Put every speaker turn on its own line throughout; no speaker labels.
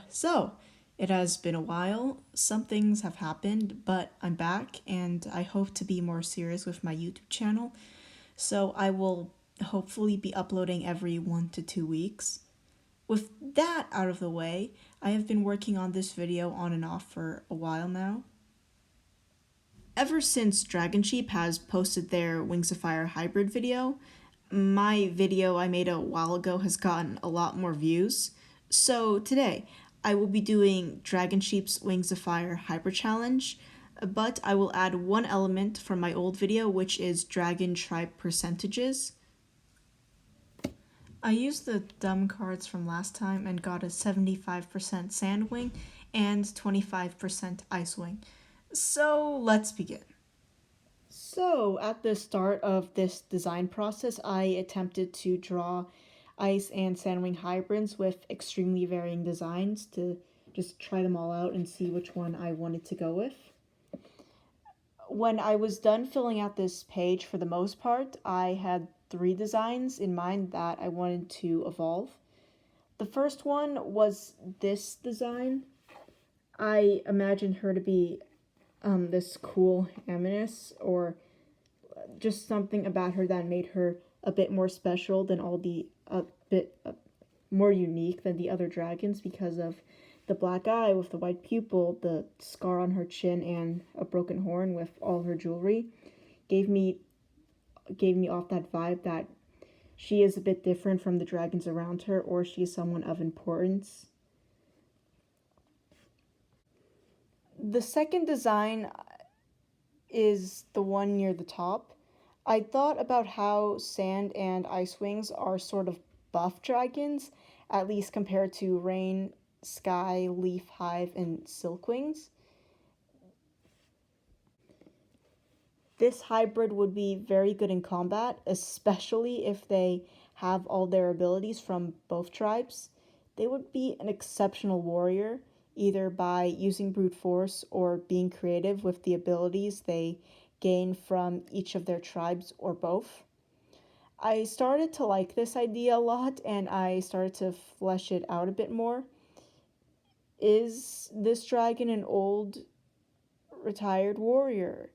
So, it has been a while. Some things have happened, but I'm back and I hope to be more serious with my YouTube channel. So, I will hopefully be uploading every 1 to 2 weeks. With that out of the way, I have been working on this video on and off for a while now. Ever since DragonSheep has posted their Wings of Fire hybrid video, my video I made a while ago has gotten a lot more views. So today, I will be doing DragonSheep's Wings of Fire Hyper Challenge, but I will add one element from my old video, which is Dragon Tribe percentages. I used the dumb cards from last time and got a 75% Sandwing and 25% Icewing. So let's begin. So at the start of this design process, I attempted to draw Ice and Sandwing hybrids with extremely varying designs to just try them all out and see which one I wanted to go with. When I was done filling out this page, for the most part, I had 3 designs in mind that I wanted to evolve. The first one was this design. I imagined her to be this cool Amethyst, or just something about her that made her a bit more special than all the bit more unique than the other dragons because of the black eye with the white pupil, the scar on her chin, and a broken horn with all her jewelry. Gave me off that vibe that she is a bit different from the dragons around her, or she is someone of importance. The second design is the one near the top. I thought about how Sand and Ice Wings are sort of buff dragons, at least compared to Rain, Sky, Leaf Hive, and Silkwings. This hybrid would be very good in combat, especially if they have all their abilities from both tribes. They would be an exceptional warrior, either by using brute force or being creative with the abilities they gain from each of their tribes, or both. I started to like this idea a lot and I started to flesh it out a bit more. Is this dragon an old retired warrior?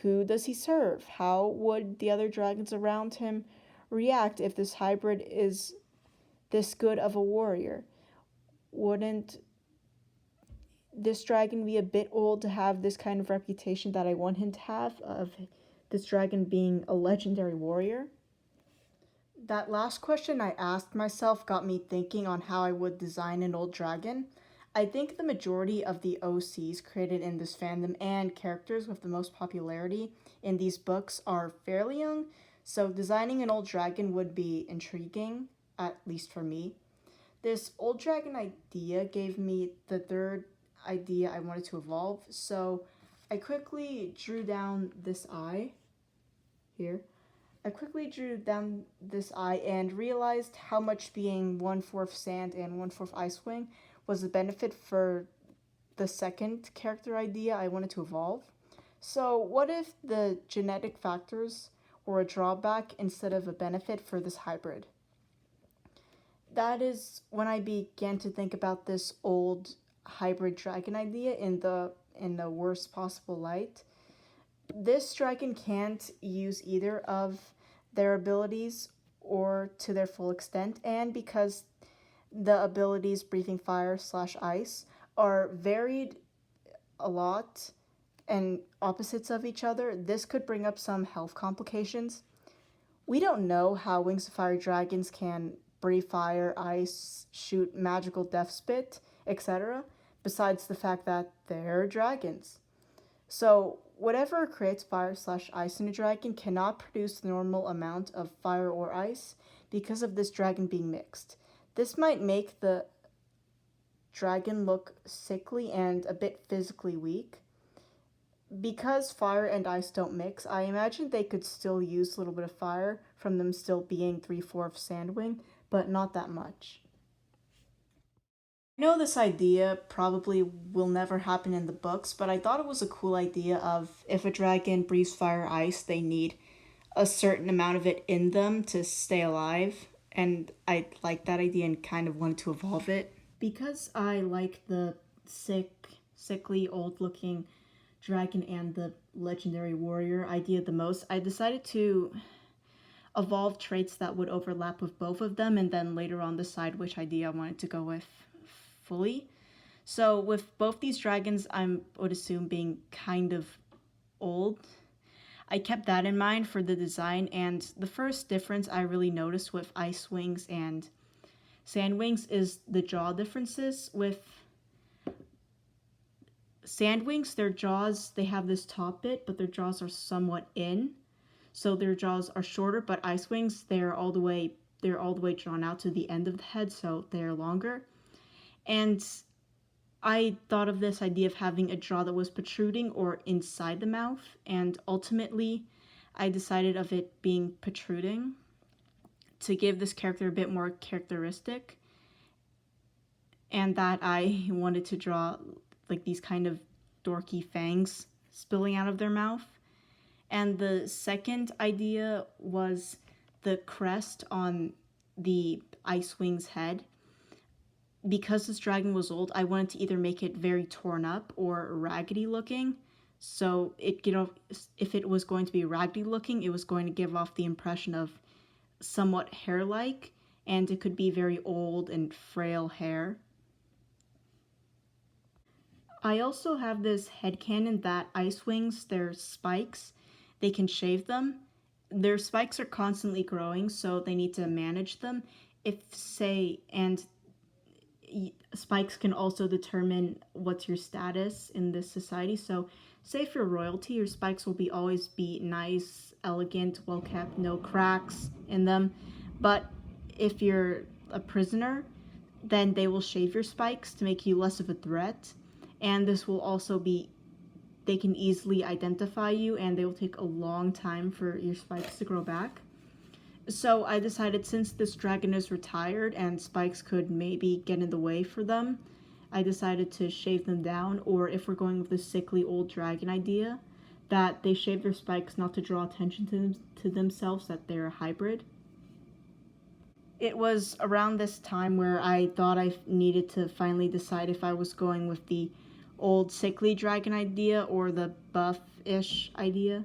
Who does he serve? How would the other dragons around him react if this hybrid is this good of a warrior? Wouldn't this dragon be a bit old to have this kind of reputation that I want him to have, of this dragon being a legendary warrior? That last question I asked myself got me thinking on how I would design an old dragon. I think the majority of the OCs created in this fandom and characters with the most popularity in these books are fairly young, so designing an old dragon would be intriguing, at least for me. This old dragon idea gave me the third idea I wanted to evolve, so I quickly drew down this eye here. I quickly drew down this eye and realized how much being 1/4 sand and 1/4 Icewing was a benefit for the second character idea I wanted to evolve. So what if the genetic factors were a drawback instead of a benefit for this hybrid? That is when I began to think about this old hybrid dragon idea in the worst possible light. This dragon can't use either of their abilities or to their full extent, and because the abilities Breathing Fire / Ice are varied a lot and opposites of each other, this could bring up some health complications. We don't know how Wings of Fire dragons can breathe fire, ice, shoot magical death spit, etc., besides the fact that they're dragons. So whatever creates fire / ice in a dragon cannot produce the normal amount of fire or ice because of this dragon being mixed. This might make the dragon look sickly and a bit physically weak. Because fire and ice don't mix, I imagine they could still use a little bit of fire from them still being 3/4 Sandwing, but not that much. I know this idea probably will never happen in the books, but I thought it was a cool idea of if a dragon breathes fire ice, they need a certain amount of it in them to stay alive and I liked that idea and kind of wanted to evolve it. Because I like the sickly, old-looking dragon and the legendary warrior idea the most, I decided to evolve traits that would overlap with both of them, and then later on decide which idea I wanted to go with fully. So with both these dragons, I would assume being kind of old, I kept that in mind for the design. And the first difference I really noticed with Ice Wings and Sand Wings is the jaw differences. With Sand Wings, their jaws, they have this top bit, but their jaws are somewhat in, so their jaws are shorter. But Ice Wings, they're all the way drawn out to the end of the head, so they're longer. And I thought of this idea of having a jaw that was protruding or inside the mouth, and ultimately I decided of it being protruding to give this character a bit more characteristic, and that I wanted to draw like these kind of dorky fangs spilling out of their mouth. And the second idea was the crest on the Ice Wing's head. Because this dragon was old, I wanted to either make it very torn up or raggedy looking. So if it was going to be raggedy looking, it was going to give off the impression of somewhat hair-like, and it could be very old and frail hair. I also have this headcanon that Ice Wings, their spikes, they can shave them. Their spikes are constantly growing, so they need to manage them. And spikes can also determine what's your status in this society. So say if you're royalty, your spikes will always be nice, elegant, well kept, no cracks in them. But if you're a prisoner, then they will shave your spikes to make you less of a threat. And this will also be, they can easily identify you, and they will take a long time for your spikes to grow back. So I decided, since this dragon is retired and spikes could maybe get in the way for them, I decided to shave them down. Or if we're going with the sickly old dragon idea, that they shave their spikes not to draw attention to themselves, that they're a hybrid. It was around this time where I thought I needed to finally decide if I was going with the old sickly dragon idea or the buff-ish idea.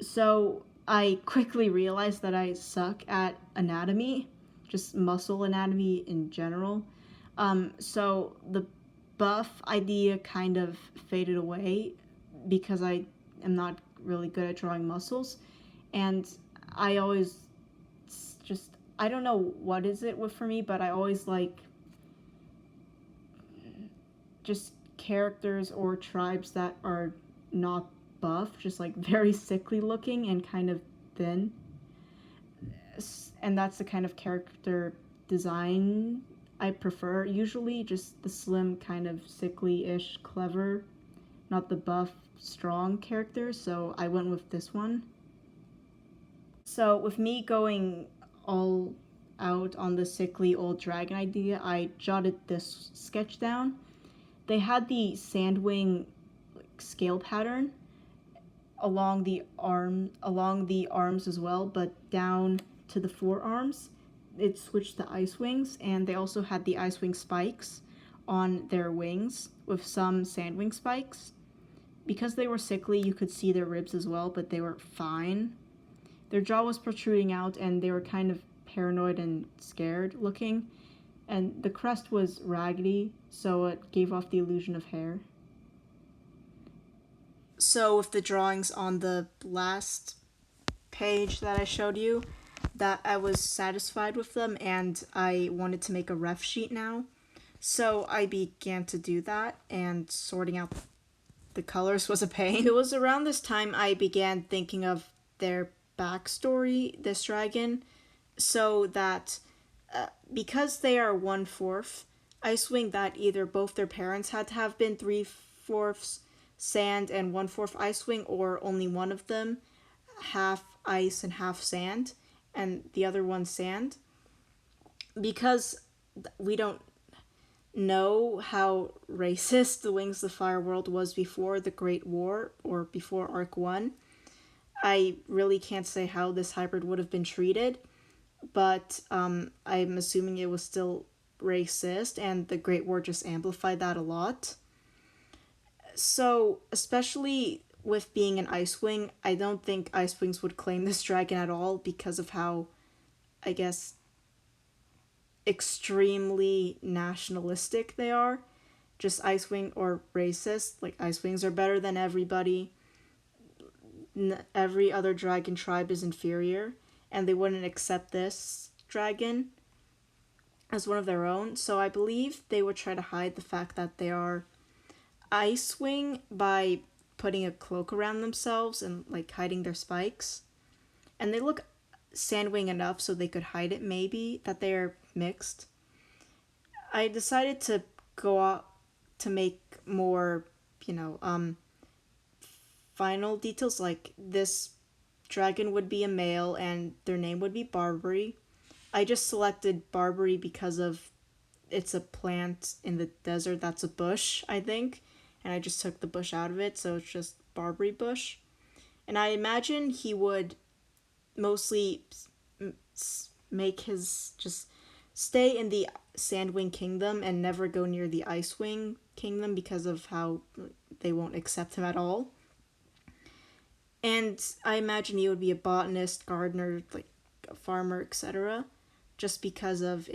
So I quickly realized that I suck at anatomy, just muscle anatomy in general. So the buff idea kind of faded away because I am not really good at drawing muscles. And I always just, I don't know what is it for me, but I always like just characters or tribes that are not buff, just like very sickly looking and kind of thin. And that's the kind of character design I prefer. Usually just the slim, kind of sickly-ish, clever, not the buff, strong characters. So I went with this one. So with me going all out on the sickly old dragon idea, I jotted this sketch down. They had the sandwing scale pattern along the arms as well, but down to the forearms it switched to Ice Wings. And they also had the Ice Wing spikes on their wings with some Sandwing spikes. Because they were sickly, you could see their ribs as well, but they were fine. Their jaw was protruding out, and they were kind of paranoid and scared looking. And the crest was raggedy, so it gave off the illusion of hair. So with the drawings on the last page that I showed you, that I was satisfied with them, and I wanted to make a ref sheet now. So I began to do that, and sorting out the colors was a pain. It was around this time I began thinking of their backstory, this dragon, so that because they are 1/4 Ice Wing, that either both their parents had to have been 3/4 sand and 1/4 Ice Wing, or only one of them half ice and half sand, and the other one sand. Because we don't know how racist the Wings of the Fire world was before the Great War, or before Arc 1, I really can't say how this hybrid would have been treated. but I'm assuming it was still racist, and the Great War just amplified that a lot. So, especially with being an Icewing, I don't think Icewings would claim this dragon at all because of how, I guess, extremely nationalistic they are. Just Icewing or racist. Like, Icewings are better than everybody. Every other dragon tribe is inferior, and they wouldn't accept this dragon as one of their own. So I believe they would try to hide the fact that they are Icewing by putting a cloak around themselves and like hiding their spikes. And they look Sandwing enough so they could hide it, maybe, that they're mixed. I decided to go out to make more, you know, final details. Like, this dragon would be a male and their name would be Barbary. I just selected Barbary because of it's a plant in the desert that's a bush, I think, and I just took the bush out of it, so it's just Barbary bush. And I imagine he would mostly make his just stay in the Sandwing Kingdom and never go near the Icewing Kingdom because of how they won't accept him at all. And I imagine he would be a botanist, gardener, like a farmer, etc. Just because of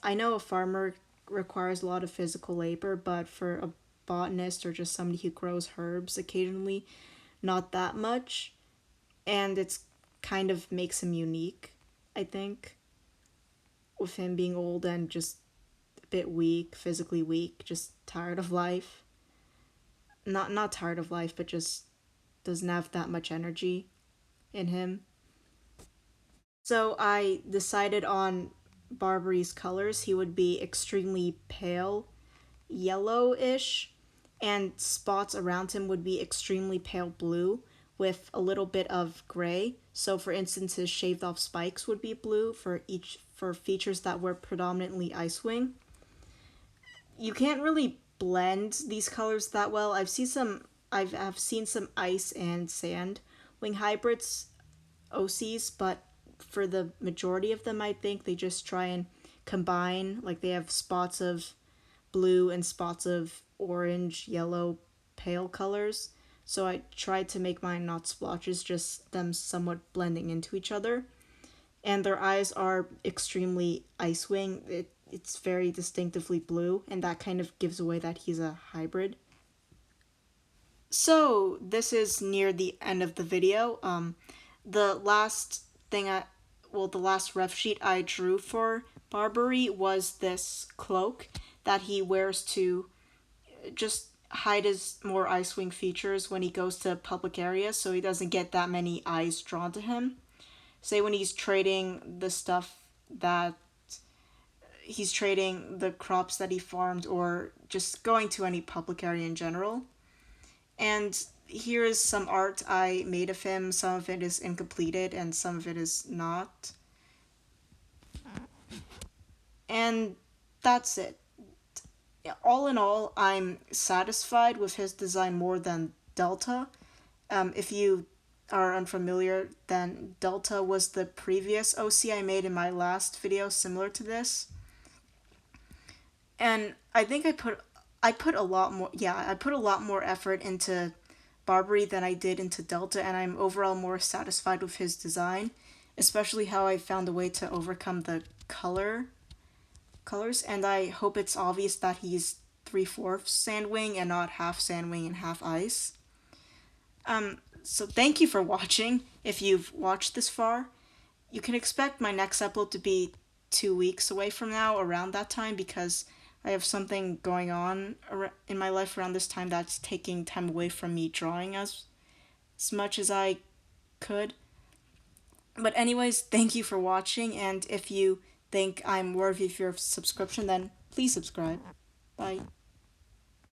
I know a farmer requires a lot of physical labor, but for a botanist or just somebody who grows herbs occasionally, not that much. And it's kind of makes him unique, I think, with him being old and just a bit weak, physically weak, just tired of life. Not tired of life, but just doesn't have that much energy in him. So I decided on Barbary's colors. He would be extremely pale, yellowish, and spots around him would be extremely pale blue with a little bit of gray. So for instance, his shaved off spikes would be blue for features that were predominantly Icewing. You can't really blend these colors that well. I've seen some ice and sand wing hybrids OCs, but for the majority of them, I think they just try and combine. Like, they have spots of blue and spots of orange, yellow, pale colors. So I tried to make mine not splotches, just them somewhat blending into each other. And their eyes are extremely Icewing. It's very distinctively blue, and that kind of gives away that he's a hybrid. So this is near the end of the video. The last thing the last ref sheet I drew for Barbary was this cloak that he wears to just hide his more Icewing features when he goes to public areas, so he doesn't get that many eyes drawn to him. Say when he's trading the stuff that he's trading the crops that he farmed, or just going to any public area in general. And here is some art I made of him. Some of it is incompleted and some of it is not. And that's it. All in all, I'm satisfied with his design more than Delta. If you are unfamiliar, then Delta was the previous OC I made in my last video similar to this. And I think I put a lot more effort into Barbary than I did into Delta, and I'm overall more satisfied with his design, especially how I found a way to overcome the colors, and I hope it's obvious that he's 3/4 Sandwing and not half Sandwing and half ice. So thank you for watching. If you've watched this far, you can expect my next upload to be 2 weeks away from now, around that time, because I have something going on in my life around this time that's taking time away from me drawing as much as I could. But anyways, thank you for watching, and if you think I'm worthy of your subscription, then please subscribe. Bye.